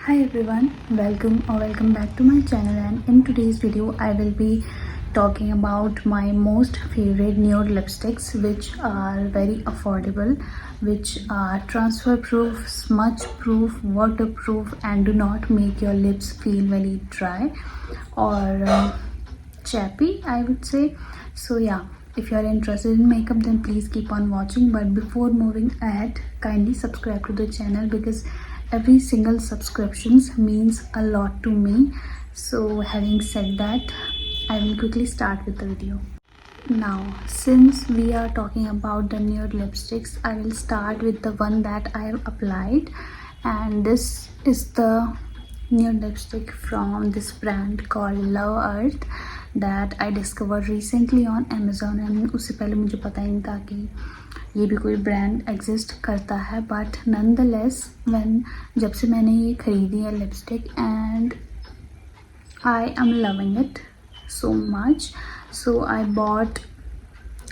Hi everyone, welcome back to my channel, and in today's video I will be talking about my most favorite nude lipsticks which are very affordable, which are transfer proof, smudge proof, waterproof, and do not make your lips feel very dry or chappy, I would say. So yeah, if you are interested in makeup then please keep on watching, but before moving ahead kindly subscribe to the channel because every single subscriptions means a lot to me. So having said that, I will quickly start with the video. Now since we are talking about the nude lipsticks, I will start with the one that I have applied, and this is the nude lipstick from this brand called Love Earth that I discovered recently on Amazon, and उससे पहले मुझे पता ही नहीं था कि ये भी कोई ब्रांड एग्जिस्ट करता है, बट नॉनदलेस जब से मैंने ये खरीदी है lipstick, and I am loving it so much. So I bought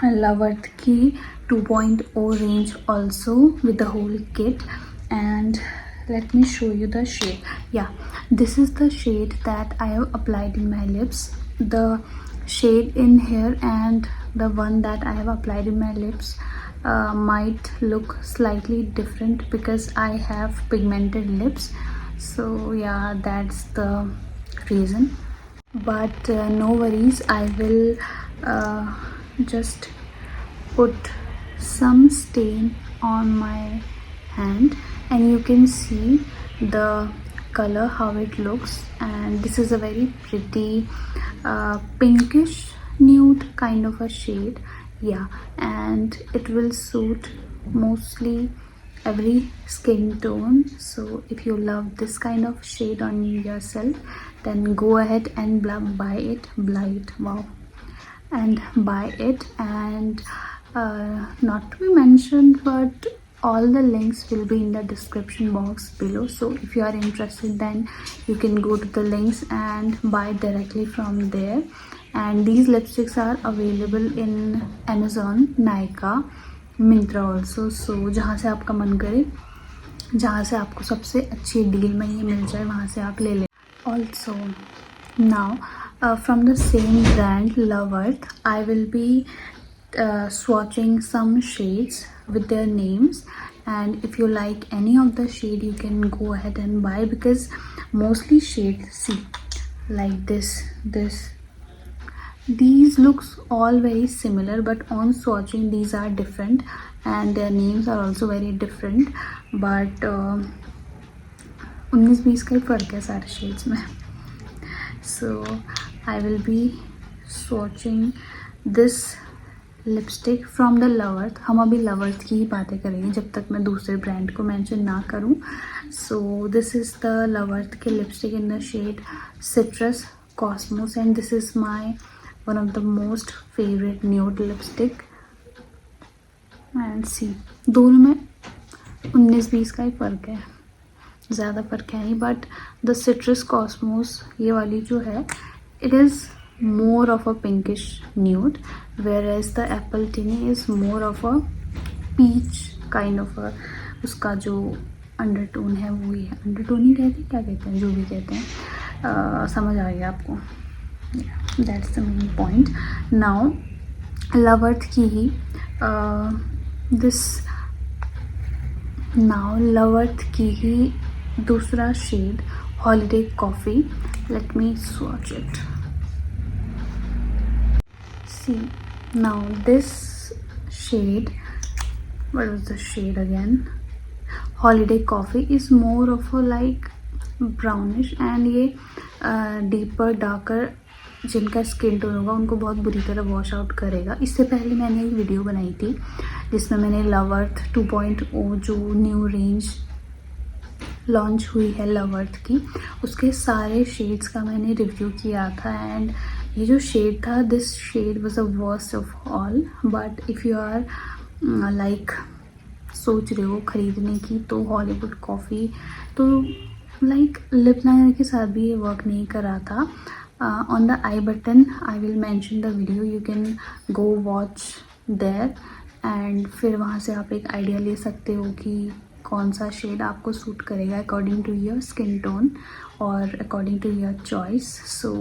a Love Earth Key 2.0 range also with the whole kit, and let me show you the shade. Yeah, this is the shade that I have applied in my lips. The shade in here and the one that I have applied in my lips might look slightly different because I have pigmented lips. So yeah, that's the reason, but no worries, I will just put some stain on my hand and you can see the color how it looks, and this is a very pretty pinkish nude kind of a shade. Yeah, and it will suit mostly every skin tone. So if you love this kind of shade on yourself, then go ahead and buy it, and buy it. And not to be mentioned, but all the links will be in the description box below, so if you are interested then you can go to the links and buy directly from there. And these lipsticks are available in Amazon, Nykaa, Myntra also. So जहाँ से आपका मन करे, जहाँ से आपको सबसे अच्छी डील में ये मिल जाए, वहाँ से आप ले लें. Also now from the same brand Love Earth, I will be swatching some shades with their names, and if you like any of the shade you can go ahead and buy, because mostly shades, see, like this, these looks all very similar, but on swatching these are different and their names are also very different. But 19-20 का ही फर्क है सारे shades में. So I will be swatching this lipstick from the Love Earth. हम अभी Love Earth की ही बातें करेंगे जब तक मैं दूसरे ब्रांड को मेंशन ना करूं. So this is the Love Earth के lipstick in the shade citrus cosmos, and this is my one of the most favourite nude lipstick. And see, दोनों में 19-20 का ही फ़र्क है, ज़्यादा फ़र्क है नहीं. बट द सिट्रस कॉस्मोस ये वाली जो है, it is more of a pinkish nude, whereas the apple tinny is more of a peach kind of a, उसका जो अंडरटोन है वो ही है. अंडरटोन ही कहते हैं, क्या कहते हैं, जो भी कहते हैं, समझ आ गया आपको. That's the main point. Now Love Earth की ही Love Earth की ही दूसरा shade holiday coffee. Let me swatch it. See, now this shade, what was the shade again, holiday coffee, is more of a like brownish, and ये deeper darker जिनका skin tone होगा उनको बहुत बुरी तरह वॉश आउट करेगा. इससे पहले मैंने एक वीडियो बनाई थी जिसमें मैंने Love Earth 2.0 जो न्यू रेंज लॉन्च हुई है Love Earth की, उसके सारे शेड्स का मैंने रिव्यू किया था. एंड ये जो शेड था, this shade was the worst of all. But if you are like सोच रहे हो ख़रीदने की, तो हॉलीवुड कॉफ़ी तो लाइक लिप लाइनर के साथ भी ये वर्क नहीं कर रहा था. On the i button I will mention the video, you can go watch there, and फिर वहाँ से आप एक आइडिया ले सकते हो कि कौन सा शेड आपको सूट करेगा according to your skin tone और according to your choice. So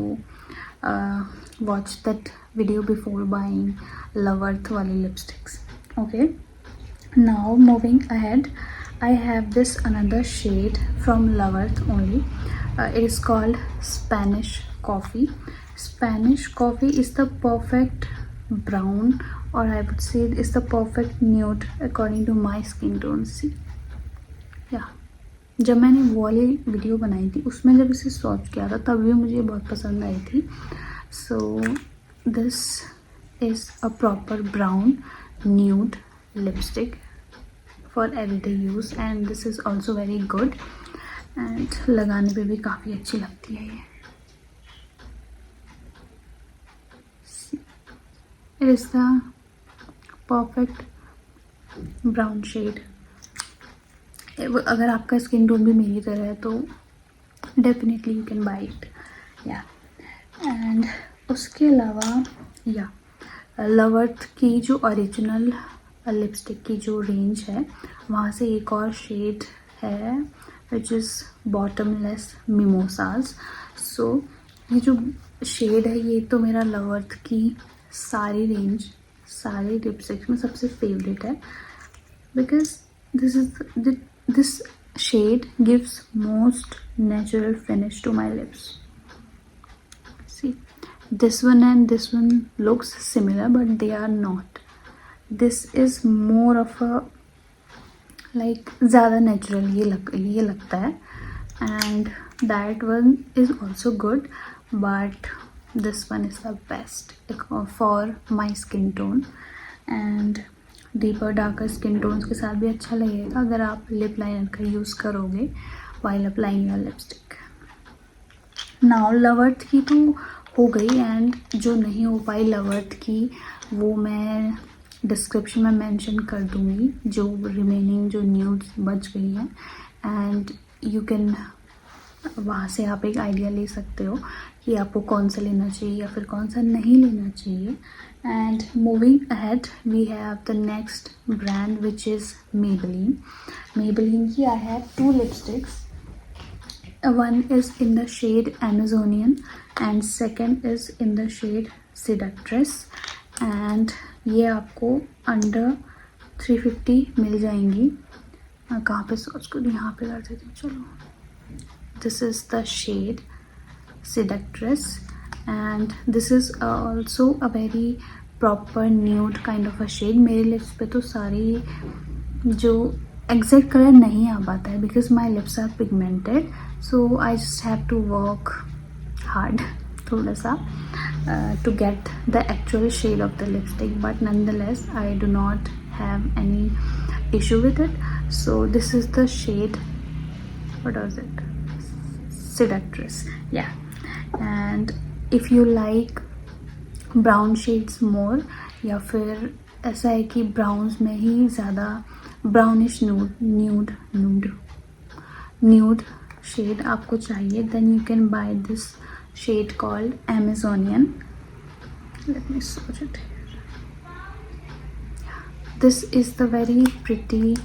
watch that video before buying love earth वाली lipsticks. Okay, now moving ahead, I have this another shade from Lovearth only. It is called Spanish Coffee. Spanish Coffee is the perfect brown, or I would say is the perfect nude according to my skin tone. See, yeah. जब मैंने वो वाली video बनाई थी उसमें जब इसे swatch किया था तब भी मुझे बहुत पसंद आई थी. सो this is a proper brown nude lipstick for everyday use and this is also very good and लगाने पे भी काफ़ी अच्छी लगती है ये. It is the perfect brown shade. अगर आपका स्किन टोन भी मेरी तरह है तो definitely you can buy it. Yeah. and उसके अलावा या लवर्थ की जो ओरिजिनल लिपस्टिक की जो रेंज है वहाँ से एक और शेड है विच इज़ बॉटमलेस मिमोसाज. सो ये जो शेड है ये तो मेरा लवर्थ की सारी रेंज सारी लिपस्टिक्स में सबसे फेवरेट है because this shade gives most natural finish to my lips. See this one and this one looks similar but they are not. This is more of a like ज़्यादा natural ये लगता है and that one is also good but this one is the best for my skin tone and deeper darker skin tones के साथ भी अच्छा लगेगा अगर आप lip liner का यूज़ करोगे while applying your lipstick. Now Lovearth की तो हो गई एंड जो नहीं हो पाई लवर्थ की वो मैं डिस्क्रिप्शन में मेंशन कर दूँगी जो रिमेनिंग जो न्यूड्स बच गई हैं एंड यू कैन वहाँ से आप एक आइडिया ले सकते हो कि आपको कौन सा लेना चाहिए या फिर कौन सा नहीं लेना चाहिए. And moving ahead we have the next brand which is Maybelline. Maybelline की I have 2 lipsticks. One is in the shade Amazonian and second is in the shade Seductress and ये आपको under 350 मिल जाएंगी. कहाँ पे सोच कर यहाँ पे कर देती हूँ. चलो, this is the shade Seductress and this is also a very proper nude kind of a shade. मेरे लिप्स पे तो सारी जो एग्जैक्ट कलर नहीं आ पाता है because my lips are pigmented so I just have to work hard थोड़ा सा to get the actual shade of the lipstick but nonetheless I do not have any issue with it. So this is the shade what was it Seductress. Yeah, and if you like brown shades more या फिर ऐसा है कि browns में ही ज़्यादा brownish nude shade आपको चाहिए then you can buy this shade called Amazonian. Let me swatch it here. This is the very pretty.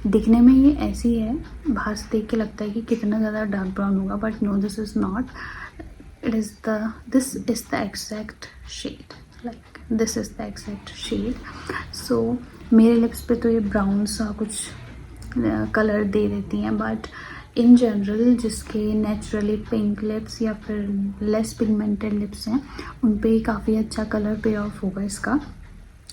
दिखने में ये ऐसी है, बाहर से देख के लगता है कि कितना ज़्यादा डार्क ब्राउन होगा but no this is not. this is the exact shade, like this is the exact shade. so मेरे लिप्स पे तो ये ब्राउन सा कुछ कलर दे देती हैं बट इन जनरल जिसके नेचुरली पिंक लिप्स या फिर लेस पिगमेंटेड लिप्स हैं उन पे काफ़ी अच्छा कलर पे ऑफ होगा इसका.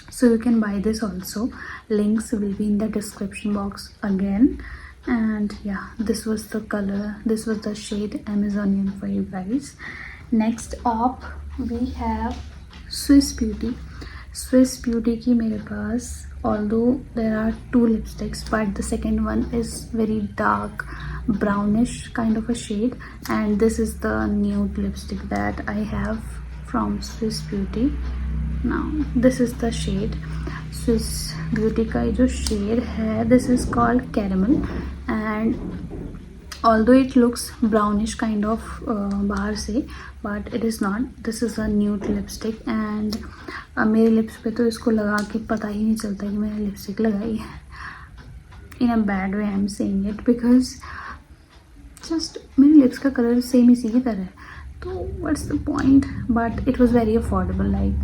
so you can buy this also. Links will be in the description box again. And yeah, this was the color, this was the shade Amazonian for you guys. Next up we have Swiss Beauty. Swiss Beauty की मेरे पास although there are 2 lipsticks but the second one is very dark brownish kind of a shade and this is the nude lipstick that I have from Swiss Beauty. Now this is the shade Swiss Beauty का जो shade है this is called Caramel and although it looks brownish kind of बाहर से but it is not. This is a nude lipstick and मेरे lips पे तो इसको लगा के पता ही नहीं चलता कि मैंने लिपस्टिक लगाई है. in a bad way I'm saying it, because just मेरे लिप्स का कलर सेम इसी की तरह है, तो what's the point. But it was very affordable, like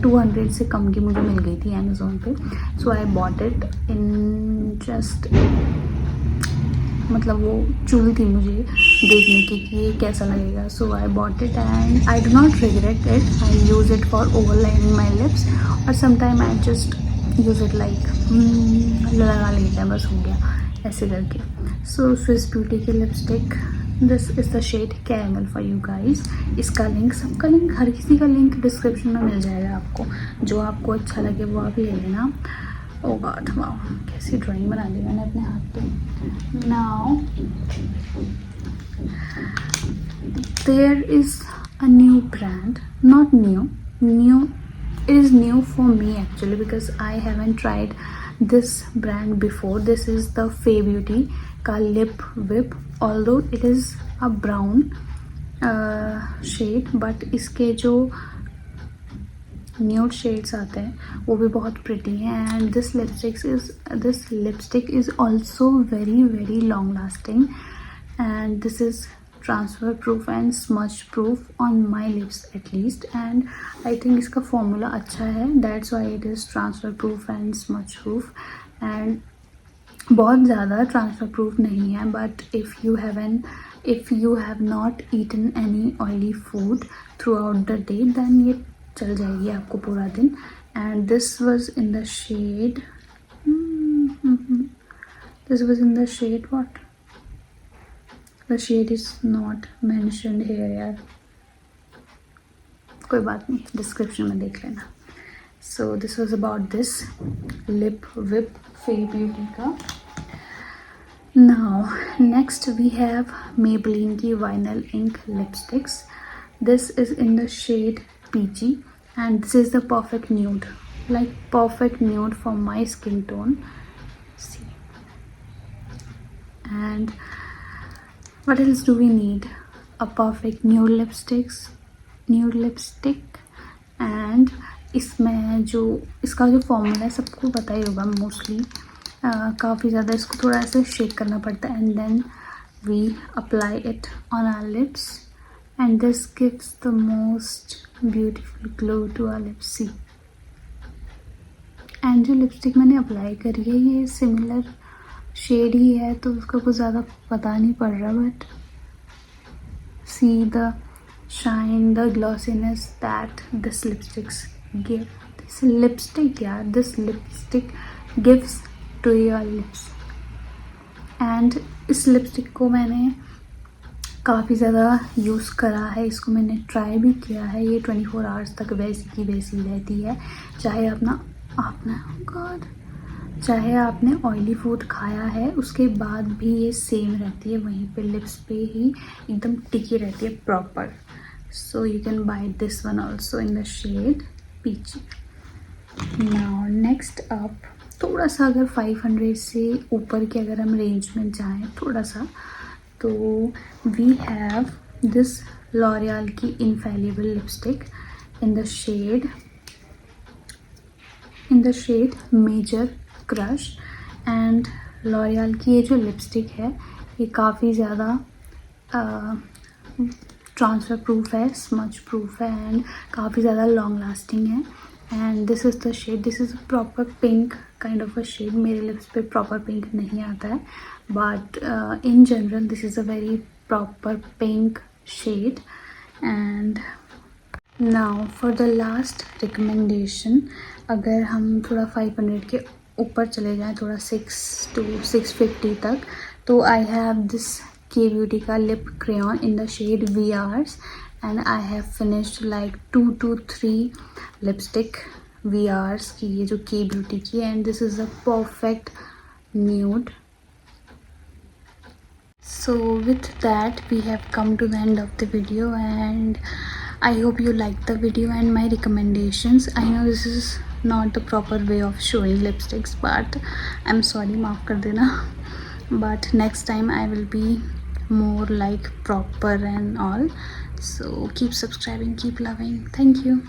200 से कम की मुझे मिल गई थी अमेज़ोन पे. So I bought it in just, मतलब वो चूल थी मुझे देखने की कि ये कैसा लगेगा. So I bought it and I do not regret it. I use it for overlining my lips, और sometime I just use it like लगा लेते हैं बस हो गया ऐसे करके. सो स्विस ब्यूटी की lipstick, this is the shade caramel for you guys. इसका लिंक, सबका लिंक, हर किसी का लिंक डिस्क्रिप्शन में मिल जाएगा आपको. जो आपको अच्छा लगे वो आप ले लेना. ओ गॉड, वाओ, कैसी ड्राइंग बना दी मैंने अपने हाथ पे. Now there is a new brand, not new, it is new for me actually because I haven't tried this brand before. This is the Fay Beauty का lip whip, although it is a brown shade, but इसके जो nude shades आते हैं वो भी बहुत pretty हैं. And this lipstick is also very long lasting, and this is transfer proof and smudge proof on my lips at least. And I think इसका formula अच्छा है, that's why it is transfer proof and smudge proof. And बहुत ज़्यादा transfer proof नहीं है, but if you have not eaten any oily food throughout the day, then ये चल जाएगी आपको पूरा दिन. And this was in the shade what? The shade is not mentioned here यार, कोई बात नहीं, डिस्क्रिप्शन में देख लेना. So this was about this lip whip Fay Beauty का. Now next we have Maybelline की Vinyl Ink lipsticks. This is in the shade peachy, and this is the perfect nude, like perfect nude for my skin tone. See, and what else do we need? A perfect nude lipstick. And इसमें जो इसका जो formula है सबको पता ही होगा mostly. काफ़ी ज़्यादा इसको थोड़ा ऐसे शेक करना पड़ता है, and then we apply it on our lips, and this gives the most beautiful glow to our lips. See, and जो लिपस्टिक मैंने अप्लाई करी है ये सिमिलर शेड ही है, तो उसका कुछ ज़्यादा पता नहीं पड़ रहा, but see the shine, the glossiness that this lipsticks give. This lipstick gives to your lips. And इस लिपस्टिक को मैंने काफ़ी ज़्यादा यूज़ करा है, इसको मैंने ट्राई भी किया है. ये 24 आवर्स तक वैसी की वैसी रहती है, चाहे चाहे आपने ऑयली फूड खाया है उसके बाद भी ये सेम रहती है, वहीं पे लिप्स पे ही एकदम टिकी रहती है proper. So you can buy this one also in the shade peachy. Now next up, थोड़ा सा अगर 500 से ऊपर के अगर हम रेंज में जाएं थोड़ा सा, तो वी हैव दिस लॉरियल की infallible lipstick in the shade major crush. And L'Oreal की ये जो लिपस्टिक है ये काफ़ी ज़्यादा ट्रांसफ़र प्रूफ है, स्मज प्रूफ है, एंड काफ़ी ज़्यादा लॉन्ग लास्टिंग है. And this is the shade, this is a proper pink kind of a shade. मेरे लिप्स पे प्रॉपर पिंक नहीं आता है, but in general this is a very proper pink shade. And now for the last recommendation, अगर हम थोड़ा 500 के ऊपर चले जाएं, थोड़ा 6 to 650 तक, तो I have this K Beauty का lip crayon in the shade VRs, and I have finished like 2 to 3 lipstick VRs की, ये जो K Beauty की, and this is a perfect nude. So with that we have come to the end of the video, and I hope you liked the video and my recommendations. I know this is not the proper way of showing lipsticks, but I'm sorry, maaf kar dena. But next time I will be more like proper and all. So keep subscribing, keep loving. Thank you.